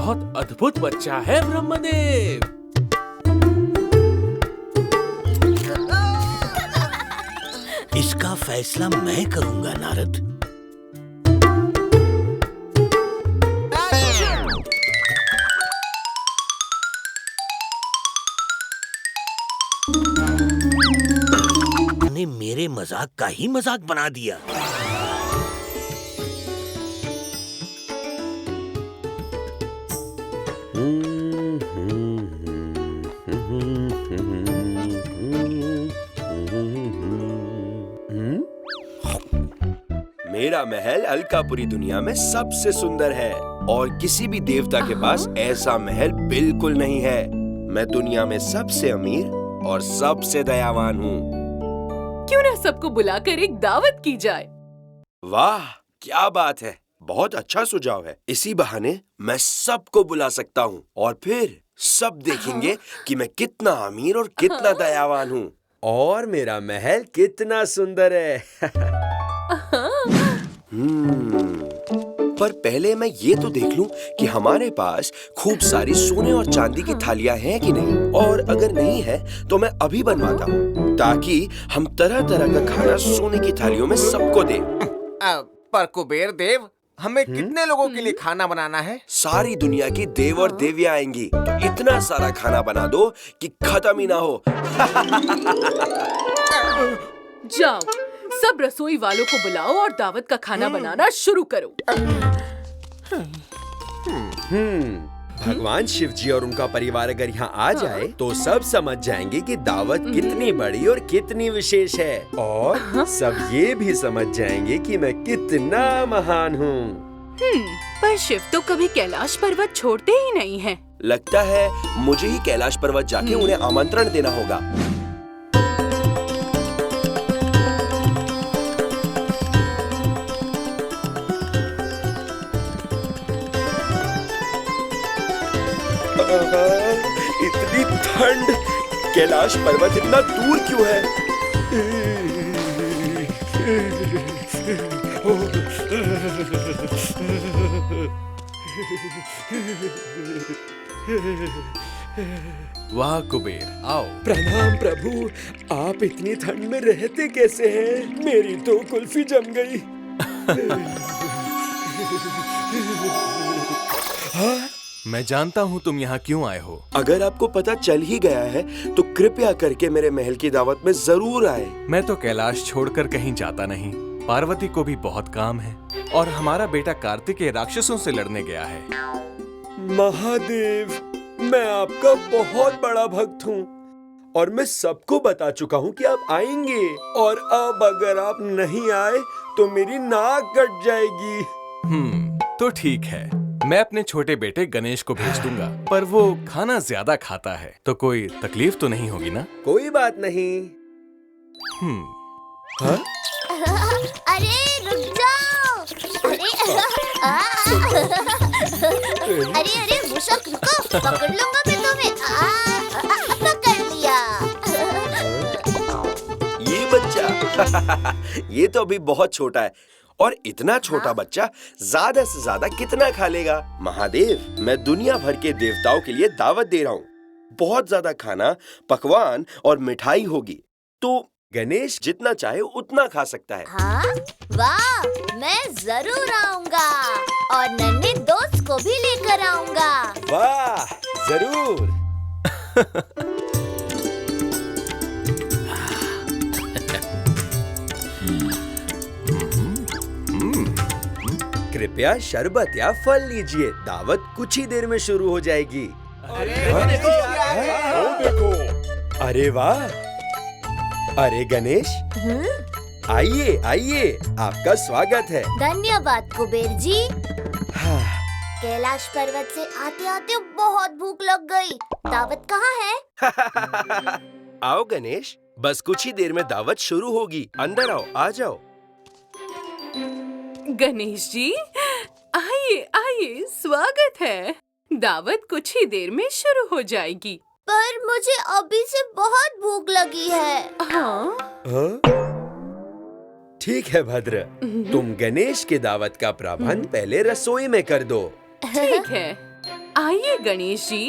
बहुत अद्भुत बच्चा है ब्रह्मदेव। इसका फैसला मैं करूंगा नारद। ने मेरे मजाक का ही मजाक बना दिया। मेरा महल अलकापुरी दुनिया में सबसे सुंदर है और किसी भी देवता के पास ऐसा महल बिल्कुल नहीं है। मैं दुनिया में सबसे अमीर और सबसे दयावान हूँ। क्यों ना सबको बुलाकर एक दावत की जाए? वाह, क्या बात है! बहुत अच्छा सुझाव है। इसी बहाने मैं सबको बुला सकता हूँ और फिर सब देखेंगे कि मैं कितना अमीर और कितना दयावान हूँ और मेरा महल कितना सुंदर है। पर पहले मैं ये तो देख लूं कि हमारे पास खूब सारी सोने और चांदी की थालियां हैं कि नहीं, और अगर नहीं है तो मैं अभी बनवाता हूँ ताकि हम तरह तरह का खाना सोने की थालियों में सबको दें। पर कुबेर देव, हमें कितने लोगों के लिए खाना बनाना है? सारी दुनिया की देव और देवियां आएंगी, तो इतना सारा खाना बना दो कि खत्म ही ना हो। जाओ, सब रसोई वालों को बुलाओ और दावत का खाना बनाना शुरू करो। भगवान शिव जी और उनका परिवार अगर यहाँ आ जाए तो सब समझ जाएंगे कि दावत कितनी बड़ी और कितनी विशेष है, और सब ये भी समझ जाएंगे कि मैं कितना महान हूँ। पर शिव तो कभी कैलाश पर्वत छोड़ते ही नहीं हैं। लगता है मुझे ही कैलाश पर्वत जाके उन्हें आमंत्रण देना होगा। इतनी ठंड! कैलाश पर्वत इतना दूर क्यों है? वाह कुबेर, आओ। प्रणाम प्रभु, आप इतनी ठंड में रहते कैसे हैं? मेरी तो कुल्फी जम गई। मैं जानता हूँ तुम यहाँ क्यों आए हो। अगर आपको पता चल ही गया है तो कृपया करके मेरे महल की दावत में जरूर आए। मैं तो कैलाश छोड़कर कहीं जाता नहीं। पार्वती को भी बहुत काम है और हमारा बेटा कार्तिकेय राक्षसों से लड़ने गया है। महादेव, मैं आपका बहुत बड़ा भक्त हूँ और मैं सबको बता चुका हूँ कि आप आएंगे, और अब अगर आप नहीं आए तो मेरी नाक कट जाएगी। तो ठीक है, मैं अपने छोटे बेटे गणेश को भेज दूंगा, पर वो खाना ज्यादा खाता है, तो कोई तकलीफ तो नहीं होगी ना? कोई बात नहीं। हाँ? अरे रुक जाओ! अरे अरे मुशक, रुको, पकड़ लूंगा मैं तुम्हें। पकड़ लिया। ये बच्चा ये तो अभी बहुत छोटा है, और इतना छोटा बच्चा ज्यादा से ज्यादा कितना खा लेगा? महादेव, मैं दुनिया भर के देवताओं के लिए दावत दे रहा हूँ। बहुत ज्यादा खाना, पकवान और मिठाई होगी, तो गणेश जितना चाहे उतना खा सकता है। हाँ? वाह, मैं जरूर आऊंगा और नन्हे दोस्त को भी लेकर आऊंगा। वाह, जरूर। कृपया शरबत या फल लीजिए, दावत कुछ ही देर में शुरू हो जाएगी। देखो। अरे वाह! अरे गणेश, आइए आइए, आपका स्वागत है। धन्यवाद कुबेर जी। कैलाश पर्वत से आते आते बहुत भूख लग गई। दावत कहाँ है? आओ गणेश, बस कुछ ही देर में दावत शुरू होगी। अंदर आओ, आ जाओ। गणेश जी, आइए आइए, स्वागत है। दावत कुछ ही देर में शुरू हो जाएगी। पर मुझे अभी से बहुत भूख लगी है। हाँ? ठीक है भद्र, तुम गणेश के दावत का प्रबंध पहले रसोई में कर दो। ठीक है, आइए गणेश जी।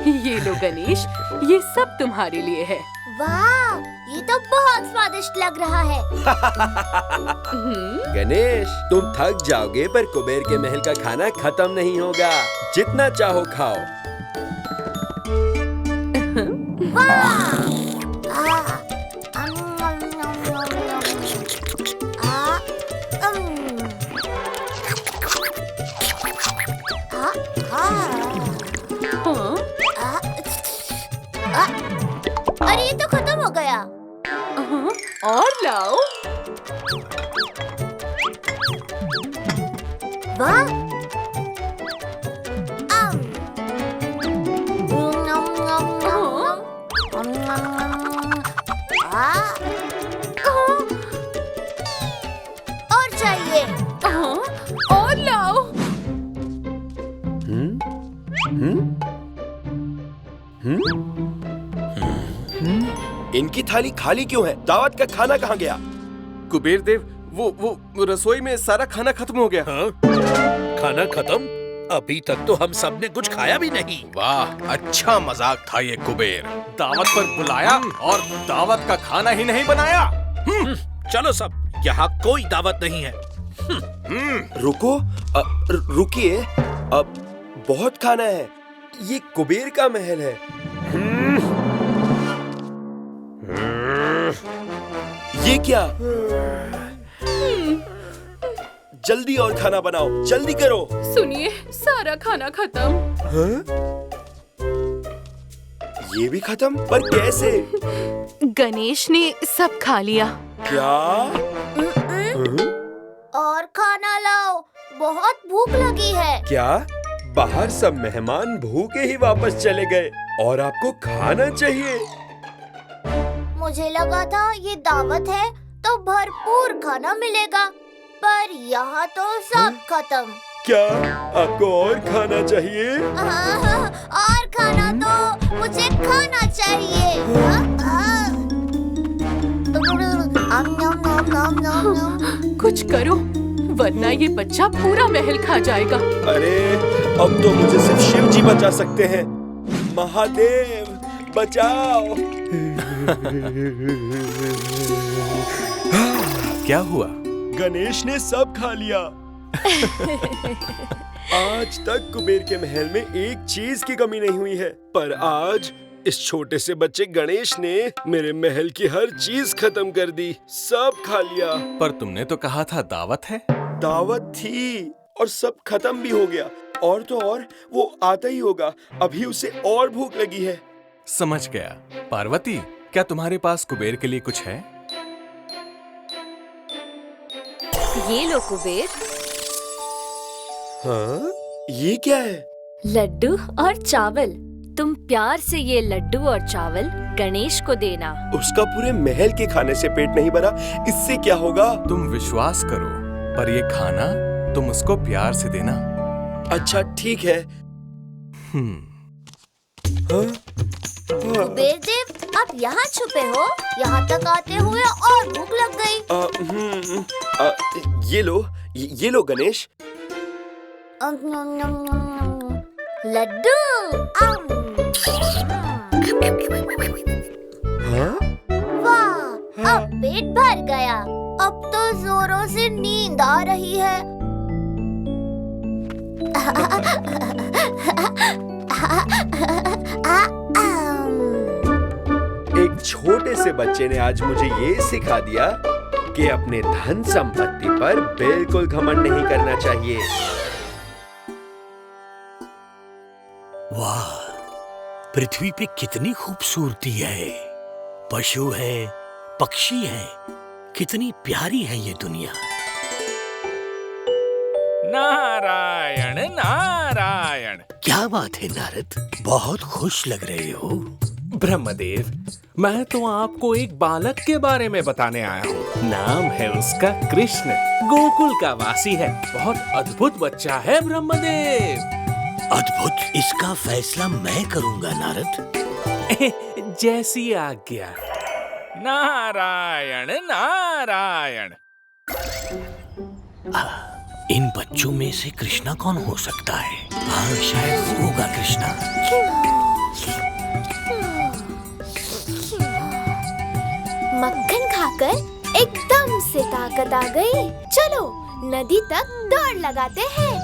ये लो गणेश, ये सब तुम्हारे लिए है। वाह, ये तो बहुत स्वादिष्ट लग रहा है। गणेश, तुम थक जाओगे पर कुबेर के महल का खाना खत्म नहीं होगा। जितना चाहो खाओ। अरे ये तो खत्म हो गया। और लाओ। वाह, और चाहिए। और लाओ। इनकी थाली खाली क्यों है? दावत का खाना कहाँ गया? कुबेर देव, वो रसोई में सारा खाना खत्म हो गया। हाँ? खाना खत्म? अभी तक तो हम सब ने कुछ खाया भी नहीं। वाह, अच्छा मजाक था ये कुबेर। दावत पर बुलाया और दावत का खाना ही नहीं बनाया। चलो सब, यहाँ कोई दावत नहीं है। रुको, रुकिए, अब बहुत खाना है। ये कुबेर का महल है। ये क्या? जल्दी और खाना बनाओ, जल्दी करो। सुनिए, सारा खाना खत्म। हाँ? ये भी खत्म? पर कैसे? गणेश ने सब खा लिया। क्या? और खाना लाओ, बहुत भूख लगी है। क्या? बाहर सब मेहमान भूखे ही वापस चले गए और आपको खाना चाहिए? मुझे लगा था ये दावत है तो भरपूर खाना मिलेगा, पर यहाँ तो सब खत्म। क्या आपको और खाना चाहिए? और खाना तो मुझे खाना चाहिए। कुछ करो, वरना ये बच्चा पूरा महल खा जाएगा। अरे, अब तो मुझे सिर्फ शिव जी बचा सकते हैं। महादेव, बचाओ। क्या हुआ? गणेश ने सब खा लिया। आज तक कुबेर के महल में एक चीज की कमी नहीं हुई है, पर आज इस छोटे से बच्चे गणेश ने मेरे महल की हर चीज खत्म कर दी, सब खा लिया। पर तुमने तो कहा था दावत है। दावत थी और सब खत्म भी हो गया। और तो और वो आता ही होगा, अभी उसे और भूख लगी है। समझ गया। पार्वती, क्या तुम्हारे पास कुबेर के लिए कुछ है? ये लो कुबेर। हाँ? ये क्या है? लड्डू और चावल। तुम प्यार से ये लड्डू और चावल गणेश को देना। उसका पूरे महल के खाने से पेट नहीं भरा, इससे क्या होगा? तुम विश्वास करो, पर ये खाना तुम उसको प्यार से देना। अच्छा ठीक है। हाँ? कुबेर देव, आप यहाँ छुपे हो? यहाँ तक आते हुए और भूख लग गई। ये लो गणेश। लड्डू। हाँ? वाह, अब पेट भर गया। अब तो जोरों से नींद आ रही है। एक छोटे से बच्चे ने आज मुझे ये सिखा दिया कि अपने धन संपत्ति पर बिल्कुल घमंड नहीं करना चाहिए। वाह, पृथ्वी पे कितनी खूबसूरती है। पशु है, पक्षी है, कितनी प्यारी है ये दुनिया। नारायण नारायण। क्या बात है नारद, बहुत खुश लग रहे हो। ब्रह्मदेव, मैं तो आपको एक बालक के बारे में बताने आया हूँ। नाम है उसका कृष्ण, गोकुल का वासी है। बहुत अद्भुत बच्चा है ब्रह्मदेव। अद्भुत? इसका फैसला मैं करूंगा नारद। जैसी आज्ञा। नारायण नारायण। इन बच्चों में से कृष्णा कौन हो सकता है? हाँ, शायद वो होगा कृष्णा। मक्खन खाकर एकदम से ताकत आ गई। चलो नदी तक दौड़ लगाते हैं।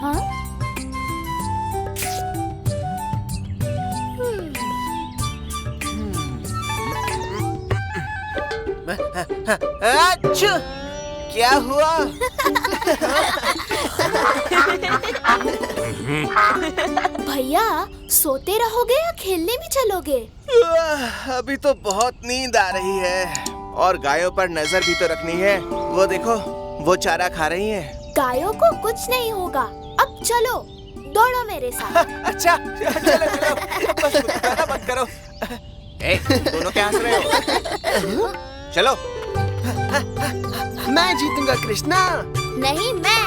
हाँ? अच्छा, क्या हुआ? भैया सोते रहोगे या खेलने भी चलोगे? अभी तो बहुत नींद आ रही है और गायों पर नजर भी तो रखनी है। वो देखो, वो चारा खा रही हैं। गायों को कुछ नहीं होगा। अब चलो दौड़ो मेरे साथ। अच्छा, चलो चलो, बस गुस्सा मत करो। ए, दोनों क्या हंस रहे हो? चलो। मैं जीतूंगा कृष्णा। नहीं मैं।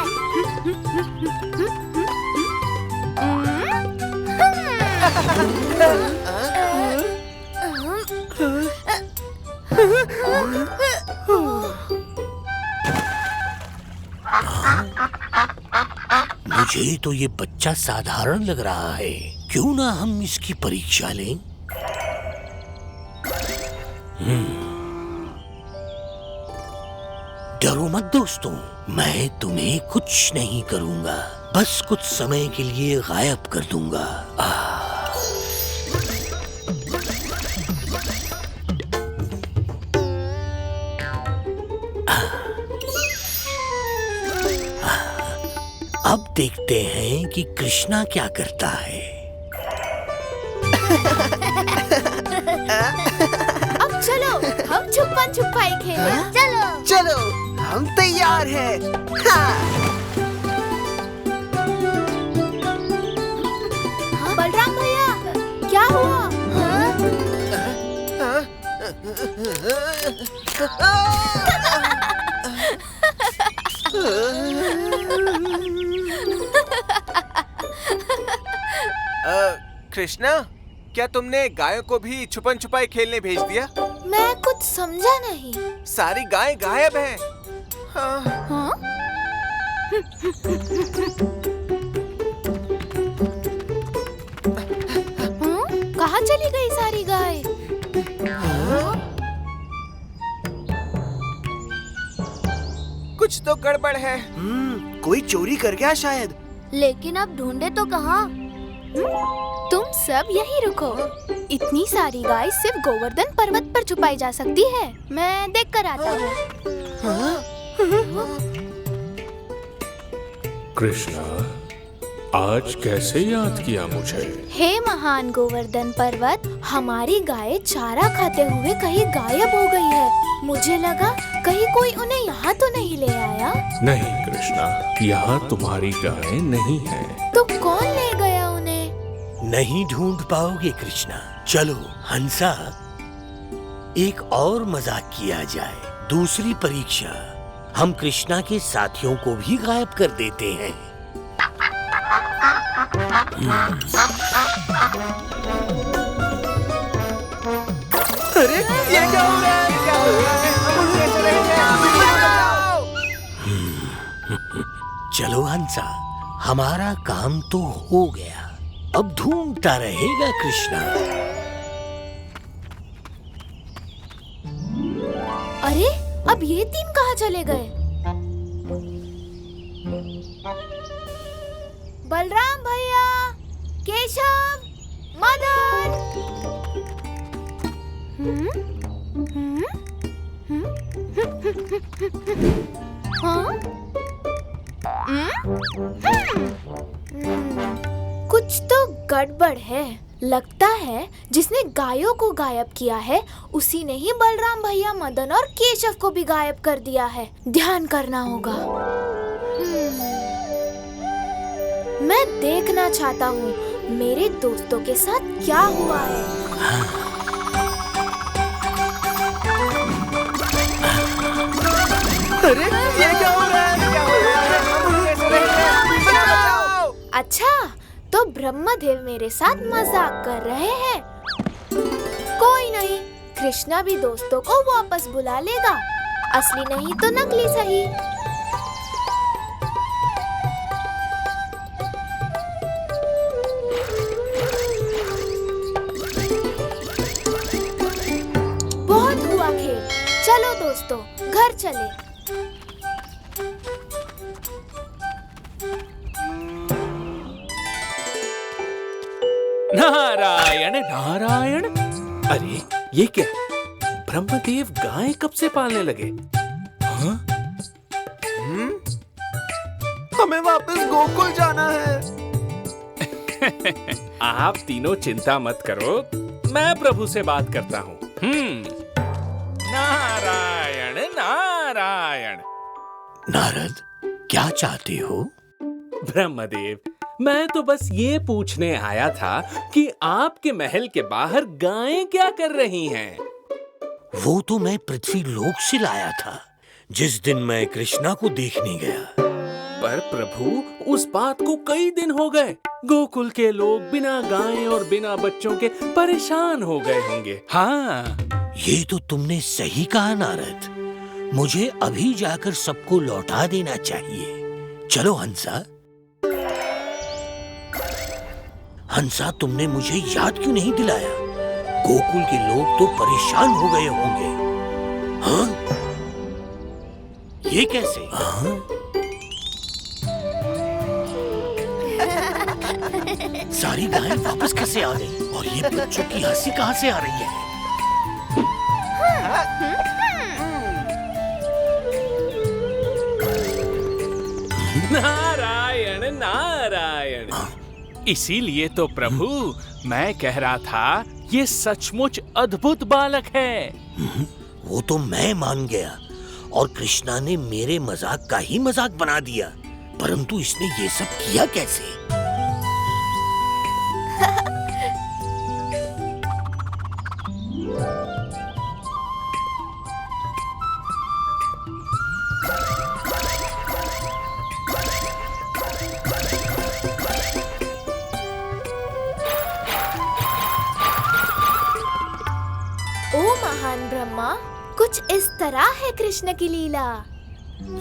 मुझे तो ये बच्चा साधारण लग रहा है। क्यों ना हम इसकी परीक्षा लें? डरो मत दोस्तों, मैं तुम्हें कुछ नहीं करूंगा। बस कुछ समय के लिए गायब कर दूंगा। अब देखते हैं कि कृष्णा क्या करता है। अब चलो हम छुपन छुपाई खेलें। चलो चलो, हम तैयार हैं। हाँ। बलराम भैया, क्या हुआ? कृष्णा, क्या तुमने गायों को भी छुपन छुपाई खेलने भेज दिया? मैं कुछ समझा नहीं। सारी गाय गायब हैं। हाँ। हाँ? कहाँ चली गई सारी गाय? कुछ तो गड़बड़ है। कोई चोरी कर गया शायद। लेकिन अब ढूंढे तो कहाँ? तुम सब यहीं रुको। इतनी सारी गाय सिर्फ गोवर्धन पर्वत पर छुपाई जा सकती है। मैं देख कर आता हूँ। कृष्णा, आज कैसे याद किया मुझे? हे महान गोवर्धन पर्वत, हमारी गाय चारा खाते हुए कहीं गायब हो गई है। मुझे लगा कहीं कोई उन्हें यहाँ तो नहीं ले आया। नहीं कृष्णा, यहाँ तुम्हारी गाय नहीं है। तो कौन ले गया उन्हें? नहीं ढूंढ पाओगे कृष्णा। चलो हंसा, एक और मजाक किया जाए। दूसरी परीक्षा, हम कृष्णा के साथियों को भी गायब कर देते हैं। अरे, ये क्या हो रहा है? क्या हो रहा है? मुझे चले जाओ। चलो हंसा, हमारा काम तो हो गया। अब ढूंढता रहेगा कृष्णा। अरे, अब ये तीन कहाँ चले गए? बलराम भैया, केशव, मदन। हाँ? कुछ तो गड़बड़ है। लगता है जिसने गायों को गायब किया है उसी ने ही बलराम भैया, मदन और केशव को भी गायब कर दिया है। ध्यान करना होगा। मैं देखना चाहता हूँ मेरे दोस्तों के साथ क्या हुआ है। अरे, ये क्या हो रहा है? क्या हो रहा है? मुझे चले जाओ। अच्छा, तो ब्रह्मदेव मेरे साथ मजाक कर रहे हैं। कोई नहीं, कृष्णा भी दोस्तों को वापस बुला लेगा, असली नहीं तो नकली सही। बहुत हुआ खेल, चलो दोस्तों घर चले। नारायण नारायण। अरे ये क्या, ब्रह्मदेव गाय कब से पालने लगे? हाँ? हमें वापस गोकुल जाना है। आप तीनों चिंता मत करो, मैं प्रभु से बात करता हूँ। नारायण नारायण। नारद, क्या चाहते हो? ब्रह्मदेव, मैं तो बस ये पूछने आया था कि आपके महल के बाहर गायें क्या कर रही हैं? वो तो मैं पृथ्वी लोक से लाया था, जिस दिन मैं कृष्णा को देखने गया। पर प्रभु, उस बात को कई दिन हो गए। गोकुल के लोग बिना गायें और बिना बच्चों के परेशान हो गए होंगे। हाँ, ये तो तुमने सही कहा नारद। मुझे अभी जाकर सबको लौटा देना चाहिए। चलो हंसा। हंसा, तुमने मुझे याद क्यों नहीं दिलाया? गोकुल के लोग तो परेशान हो गए होंगे। हाँ? ये कैसे? हाँ? सारी गायें वापस कैसे आ गई? और ये बच्चों की हंसी कहाँ से आ रही है? नारायण नारायण। इसीलिए तो प्रभु, मैं कह रहा था ये सचमुच अद्भुत बालक है। वो तो मैं मान गया और कृष्णा ने मेरे मजाक का ही मजाक बना दिया, परंतु इसने ये सब किया कैसे? ओ महान ब्रह्मा, कुछ इस तरह है कृष्ण की लीला।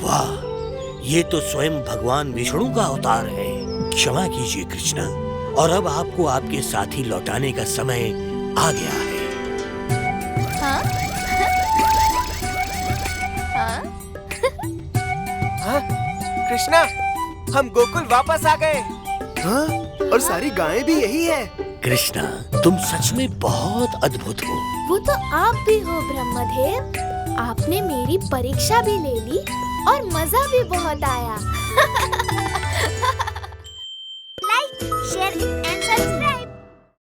वाह, ये तो स्वयं भगवान विष्णु का अवतार है। क्षमा कीजिए कृष्णा, और अब आपको आपके साथी लौटाने का समय आ गया है। हाँ? हाँ? कृष्णा, हम गोकुल वापस आ गए। हाँ? और सारी गायें भी यही है। कृष्णा, तुम सच में बहुत अद्भुत हो। वो तो आप भी हो ब्रह्मदेव। आपने मेरी परीक्षा भी ले ली और मजा भी बहुत आया। Like, share